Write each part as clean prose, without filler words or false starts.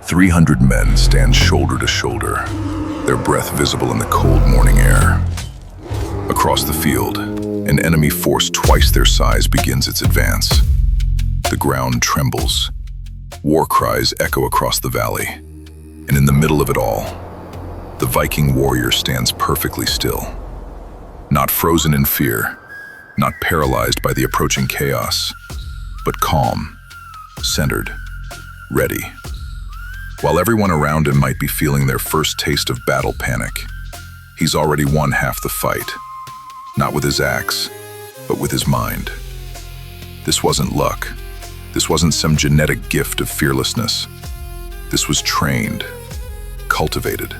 300 men stand shoulder to shoulder, their breath visible in the cold morning air. Across the field, an enemy force twice their size begins its advance. The ground trembles. War cries echo across the valley. And in the middle of it all, the Viking warrior stands perfectly still. Not frozen in fear, not paralyzed by the approaching chaos, but calm, centered, ready. While everyone around him might be feeling their first taste of battle panic, he's already won half the fight. Not with his axe, but with his mind. This wasn't luck. This wasn't some genetic gift of fearlessness. This was trained, cultivated,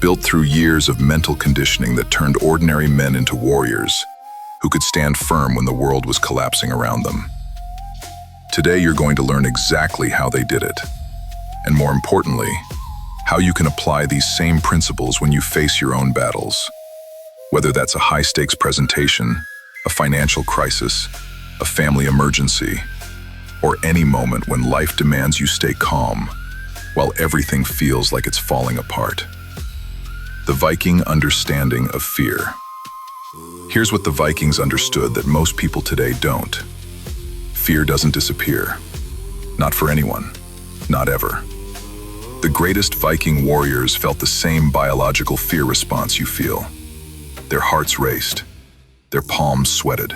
built through years of mental conditioning that turned ordinary men into warriors who could stand firm when the world was collapsing around them. Today, you're going to learn exactly how they did it, and more importantly, how you can apply these same principles when you face your own battles. Whether that's a high-stakes presentation, a financial crisis, a family emergency, or any moment when life demands you stay calm while everything feels like it's falling apart. The Viking understanding of fear. Here's what the Vikings understood that most people today don't. Fear doesn't disappear. Not for anyone. Not ever. The greatest Viking warriors felt the same biological fear response you feel. Their hearts raced. Their palms sweated.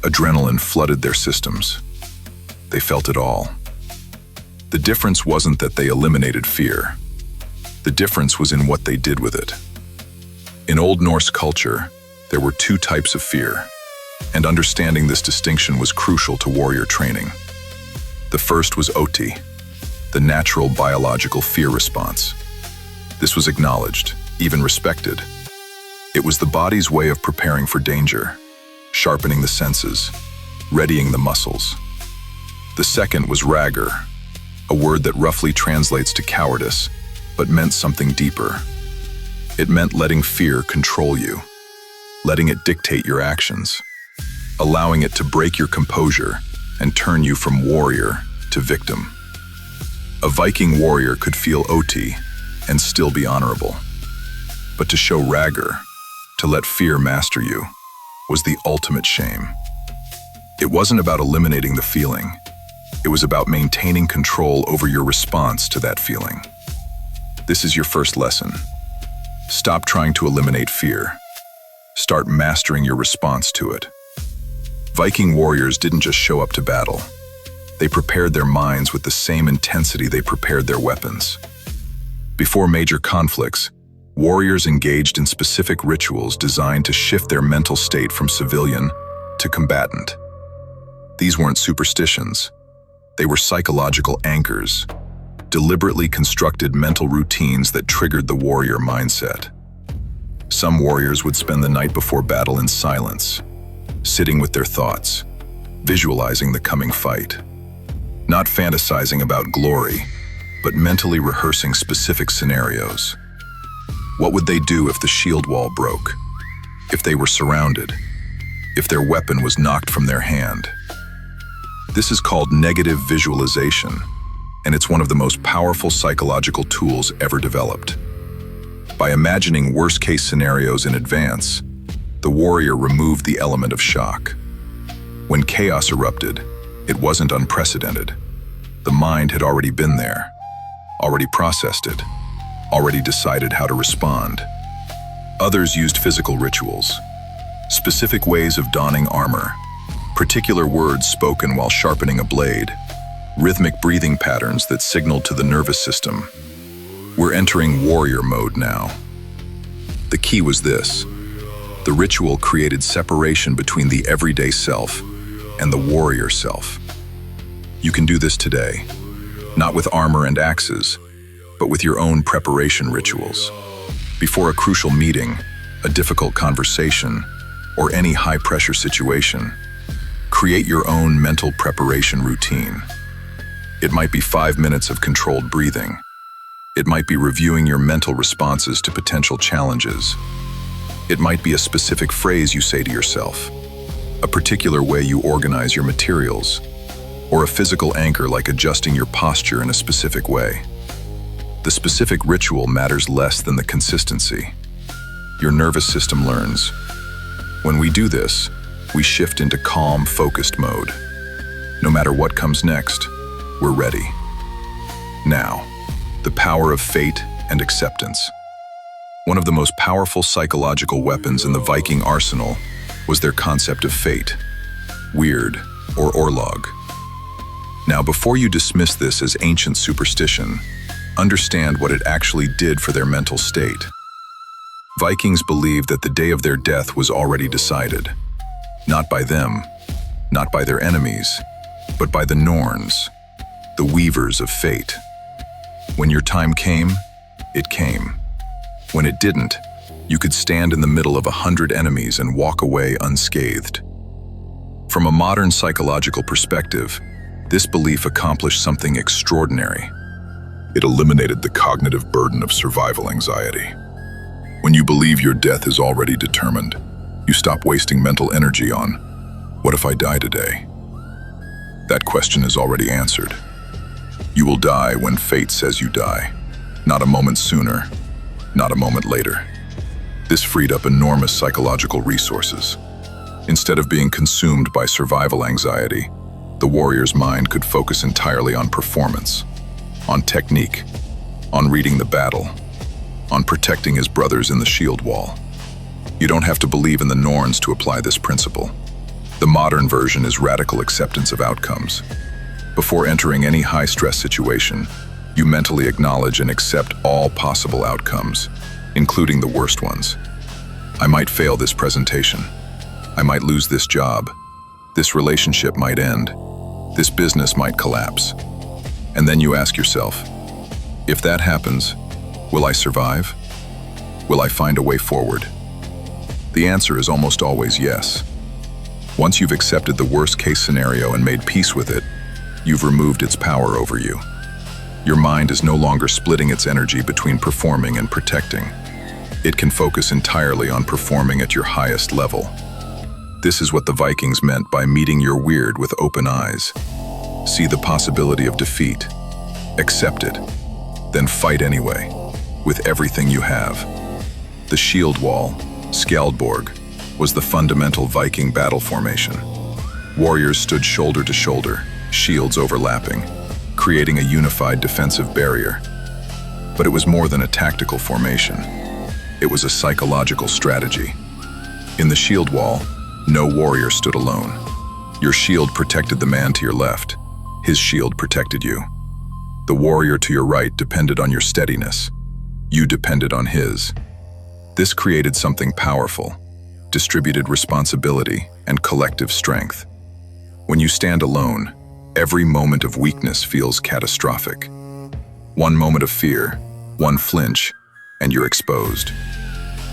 Adrenaline flooded their systems. They felt it all. The difference wasn't that they eliminated fear. The difference was in what they did with it. In Old Norse culture, there were two types of fear, and understanding this distinction was crucial to warrior training. The first was oti, the natural biological fear response. This was acknowledged, even respected. It was the body's way of preparing for danger, sharpening the senses, readying the muscles. The second was ragr, a word that roughly translates to cowardice, but meant something deeper. It meant letting fear control you, letting it dictate your actions, allowing it to break your composure and turn you from warrior to victim. A Viking warrior could feel oti and still be honorable. But to show ragr, to let fear master you, was the ultimate shame. It wasn't about eliminating the feeling. It was about maintaining control over your response to that feeling. This is your first lesson. Stop trying to eliminate fear. Start mastering your response to it. Viking warriors didn't just show up to battle. They prepared their minds with the same intensity they prepared their weapons. Before major conflicts, warriors engaged in specific rituals designed to shift their mental state from civilian to combatant. These weren't superstitions. They were psychological anchors, deliberately constructed mental routines that triggered the warrior mindset. Some warriors would spend the night before battle in silence, sitting with their thoughts, visualizing the coming fight. Not fantasizing about glory, but mentally rehearsing specific scenarios. What would they do if the shield wall broke? If they were surrounded? If their weapon was knocked from their hand? This is called negative visualization, and it's one of the most powerful psychological tools ever developed. By imagining worst-case scenarios in advance, the warrior removed the element of shock. When chaos erupted, it wasn't unprecedented. The mind had already been there, already processed it, already decided how to respond. Others used physical rituals, specific ways of donning armor, particular words spoken while sharpening a blade, rhythmic breathing patterns that signaled to the nervous system. We're entering warrior mode now. The key was this. The ritual created separation between the everyday self and the warrior self. You can do this today, not with armor and axes, but with your own preparation rituals. Before a crucial meeting, a difficult conversation, or any high-pressure situation, create your own mental preparation routine. It might be 5 minutes of controlled breathing. It might be reviewing your mental responses to potential challenges. It might be a specific phrase you say to yourself, a particular way you organize your materials. or a physical anchor like adjusting your posture in a specific way. The specific ritual matters less than the consistency. Your nervous system learns. When we do this, we shift into calm, focused mode. No matter what comes next, we're ready. Now, the power of fate and acceptance. One of the most powerful psychological weapons in the Viking arsenal was their concept of fate, weird, or orlog. Now, before you dismiss this as ancient superstition, understand what it actually did for their mental state. Vikings believed that the day of their death was already decided, not by them, not by their enemies, but by the Norns, the weavers of fate. When your time came, it came. When it didn't, you could stand in the middle of 100 enemies and walk away unscathed. From a modern psychological perspective, this belief accomplished something extraordinary. It eliminated the cognitive burden of survival anxiety. When you believe your death is already determined, you stop wasting mental energy on, "What if I die today?" That question is already answered. You will die when fate says you die, not a moment sooner, not a moment later. This freed up enormous psychological resources. Instead of being consumed by survival anxiety, the warrior's mind could focus entirely on performance, on technique, on reading the battle, on protecting his brothers in the shield wall. You don't have to believe in the Norns to apply this principle. The modern version is radical acceptance of outcomes. Before entering any high-stress situation, you mentally acknowledge and accept all possible outcomes, including the worst ones. I might fail this presentation. I might lose this job. This relationship might end. This business might collapse. And then you ask yourself, if that happens, will I survive? Will I find a way forward? The answer is almost always yes. Once you've accepted the worst-case scenario and made peace with it, you've removed its power over you. Your mind is no longer splitting its energy between performing and protecting. It can focus entirely on performing at your highest level. This is what the Vikings meant by meeting your weird with open eyes. See the possibility of defeat, accept it, then fight anyway, with everything you have. The shield wall, Skjaldborg, was the fundamental Viking battle formation. Warriors stood shoulder to shoulder, shields overlapping, creating a unified defensive barrier. But it was more than a tactical formation. It was a psychological strategy. In the shield wall, no warrior stood alone. Your shield protected the man to your left. His shield protected you. The warrior to your right depended on your steadiness. You depended on his. This created something powerful: distributed responsibility and collective strength. When you stand alone, every moment of weakness feels catastrophic. One moment of fear, one flinch, and you're exposed.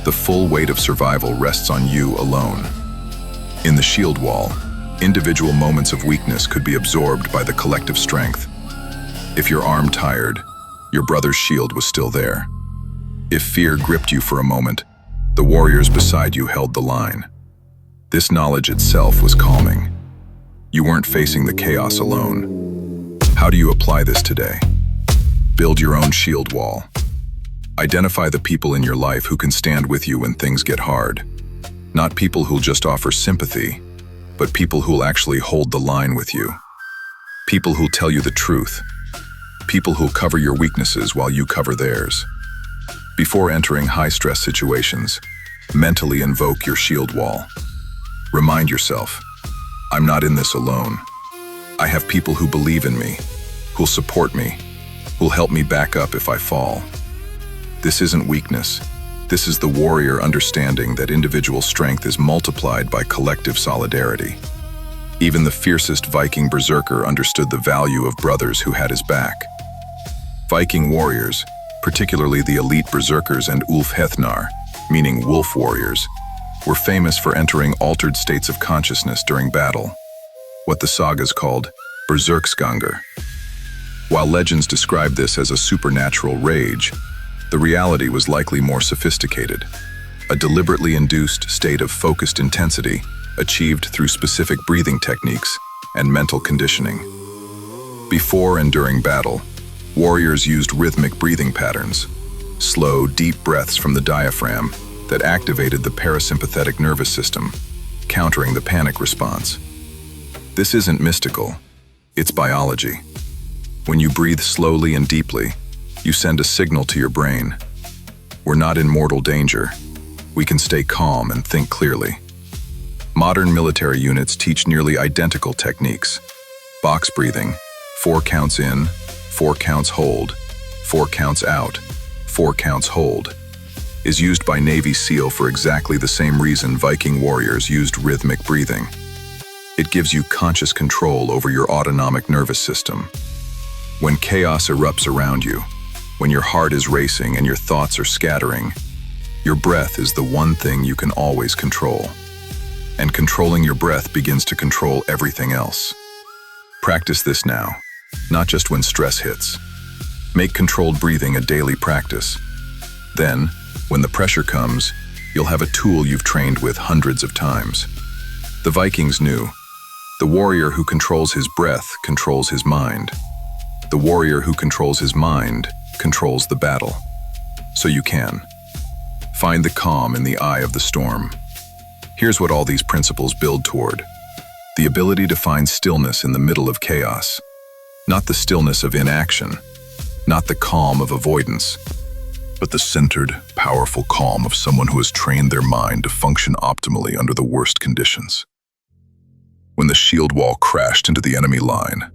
The full weight of survival rests on you alone. In the shield wall, individual moments of weakness could be absorbed by the collective strength. If your arm tired, your brother's shield was still there. If fear gripped you for a moment, the warriors beside you held the line. This knowledge itself was calming. You weren't facing the chaos alone. How do you apply this today? Build your own shield wall. Identify the people in your life who can stand with you when things get hard. Not people who'll just offer sympathy, but people who'll actually hold the line with you. People who'll tell you the truth. People who'll cover your weaknesses while you cover theirs. Before entering high-stress situations, mentally invoke your shield wall. Remind yourself, I'm not in this alone. I have people who believe in me, who'll support me, who'll help me back up if I fall. This isn't weakness. This is the warrior understanding that individual strength is multiplied by collective solidarity. Even the fiercest Viking berserker understood the value of brothers who had his back. Viking warriors, particularly the elite berserkers and Ulfhethnar, meaning wolf warriors, were famous for entering altered states of consciousness during battle, what the sagas called berserksgangur. While legends describe this as a supernatural rage, the reality was likely more sophisticated, a deliberately induced state of focused intensity achieved through specific breathing techniques and mental conditioning. Before and during battle, warriors used rhythmic breathing patterns, slow, deep breaths from the diaphragm that activated the parasympathetic nervous system, countering the panic response. This isn't mystical, it's biology. When you breathe slowly and deeply, you send a signal to your brain. We're not in mortal danger. We can stay calm and think clearly. Modern military units teach nearly identical techniques. Box breathing, 4 counts in, 4 counts hold, 4 counts out, 4 counts hold, is used by Navy SEAL for exactly the same reason Viking warriors used rhythmic breathing. It gives you conscious control over your autonomic nervous system. When chaos erupts around you, when your heart is racing and your thoughts are scattering, your breath is the one thing you can always control. And controlling your breath begins to control everything else. Practice this now, not just when stress hits. Make controlled breathing a daily practice. Then, when the pressure comes, you'll have a tool you've trained with hundreds of times. The Vikings knew, the warrior who controls his breath controls his mind. The warrior who controls his mind controls the battle. So you can. Find the calm in the eye of the storm. Here's what all these principles build toward. The ability to find stillness in the middle of chaos. Not the stillness of inaction, not the calm of avoidance, but the centered, powerful calm of someone who has trained their mind to function optimally under the worst conditions. When the shield wall crashed into the enemy line,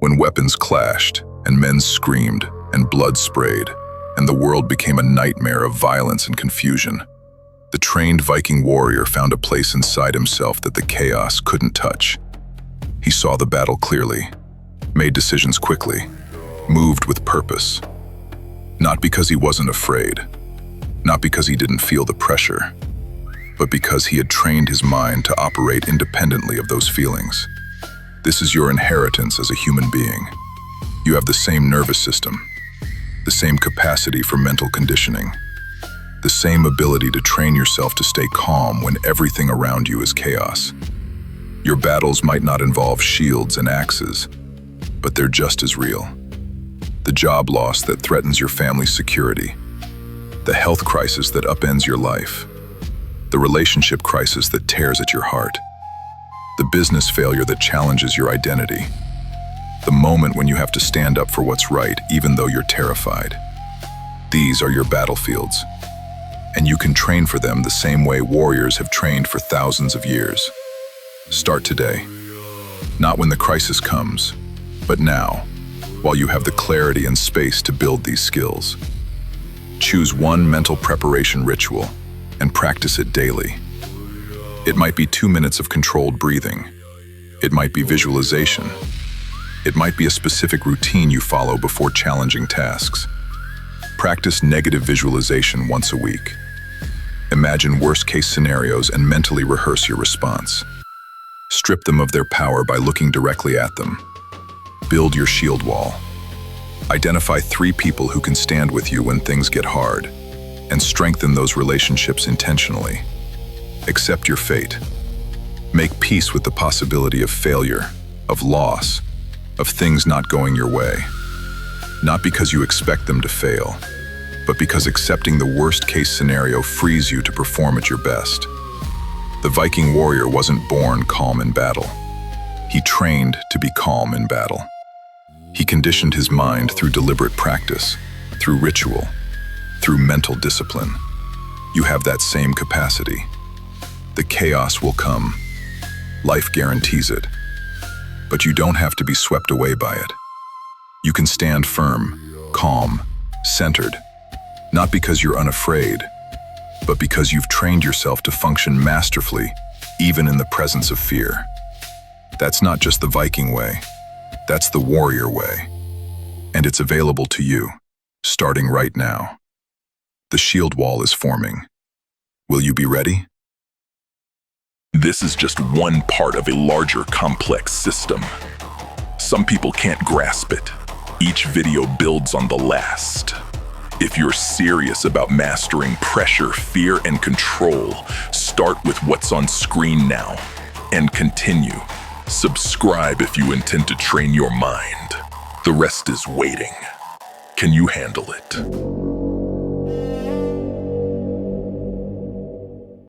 when weapons clashed and men screamed and blood sprayed, and the world became a nightmare of violence and confusion, the trained Viking warrior found a place inside himself that the chaos couldn't touch. He saw the battle clearly, made decisions quickly, moved with purpose. Not because he wasn't afraid, not because he didn't feel the pressure, but because he had trained his mind to operate independently of those feelings. This is your inheritance as a human being. You have the same nervous system, the same capacity for mental conditioning, the same ability to train yourself to stay calm when everything around you is chaos. Your battles might not involve shields and axes, but they're just as real. The job loss that threatens your family's security, the health crisis that upends your life, the relationship crisis that tears at your heart, the business failure that challenges your identity, the moment when you have to stand up for what's right even though you're terrified. These are your battlefields, and you can train for them the same way warriors have trained for thousands of years. Start today. Not when the crisis comes, but now, while you have the clarity and space to build these skills. Choose one mental preparation ritual and practice it daily. It might be 2 minutes of controlled breathing. It might be visualization. It might be a specific routine you follow before challenging tasks. Practice negative visualization once a week. Imagine worst-case scenarios and mentally rehearse your response. Strip them of their power by looking directly at them. Build your shield wall. Identify 3 people who can stand with you when things get hard, and strengthen those relationships intentionally. Accept your fate. Make peace with the possibility of failure, of loss, of things not going your way. Not because you expect them to fail, but because accepting the worst-case scenario frees you to perform at your best. The Viking warrior wasn't born calm in battle. He trained to be calm in battle. He conditioned his mind through deliberate practice, through ritual, through mental discipline. You have that same capacity. The chaos will come. Life guarantees it. But you don't have to be swept away by it. You can stand firm, calm, centered, not because you're unafraid, but because you've trained yourself to function masterfully, even in the presence of fear. That's not just the Viking way, that's the warrior way. And it's available to you, starting right now. The shield wall is forming. Will you be ready? This is just one part of a larger, complex system. Some people can't grasp it. Each video builds on the last. If you're serious about mastering pressure, fear, and control, start with what's on screen now and continue. Subscribe if you intend to train your mind. The rest is waiting. Can you handle it?